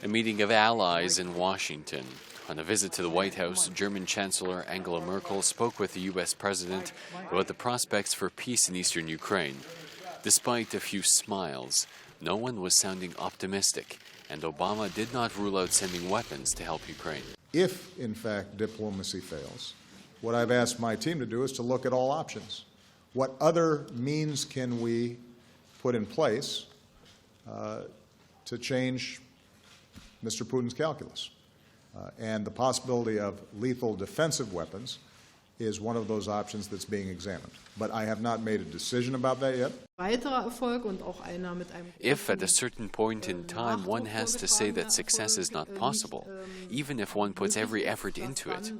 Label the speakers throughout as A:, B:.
A: A meeting of allies in Washington. On a visit to the White House, German Chancellor Angela Merkel spoke with the U.S. President about the prospects for peace in eastern Ukraine. Despite a few smiles, no one was sounding optimistic, and Obama did not rule out sending weapons to help Ukraine.
B: If, in fact, diplomacy fails, what I've asked my team to do is to look at all options. What other means can we put in place to change Mr. Putin's calculus? And the possibility of lethal defensive weapons is one of those options that's being examined. But I have not made a decision about that yet.
A: If at a certain point in time one has to say that success is not possible, even if one puts every effort into it,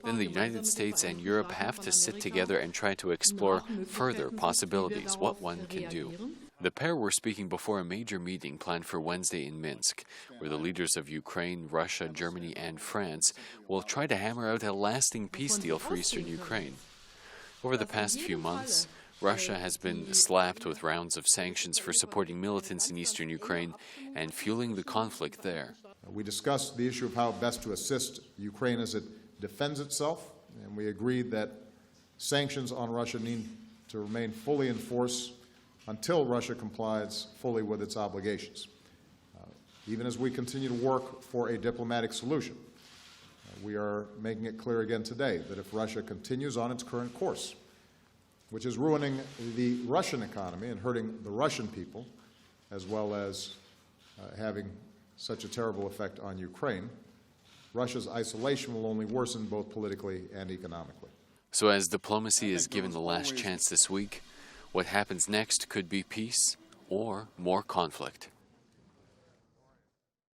A: then the United States and Europe have to sit together and try to explore further possibilities, what one can do. The pair were speaking before a major meeting planned for Wednesday in Minsk, where the leaders of Ukraine, Russia, Germany, and France will try to hammer out a lasting peace deal for eastern Ukraine. Over the past few months, Russia has been slapped with rounds of sanctions for supporting militants in eastern Ukraine and fueling the conflict there.
B: We discussed the issue of how best to assist Ukraine as it defends itself, and we agreed that sanctions on Russia need to remain fully in force until Russia complies fully with its obligations. Even as we continue to work for a diplomatic solution, we are making it clear again today that if Russia continues on its current course, which is ruining the Russian economy and hurting the Russian people, as well as having such a terrible effect on Ukraine, Russia's isolation will only worsen both politically and economically.
A: So as diplomacy is given the last chance this week, what happens next could be peace or more conflict.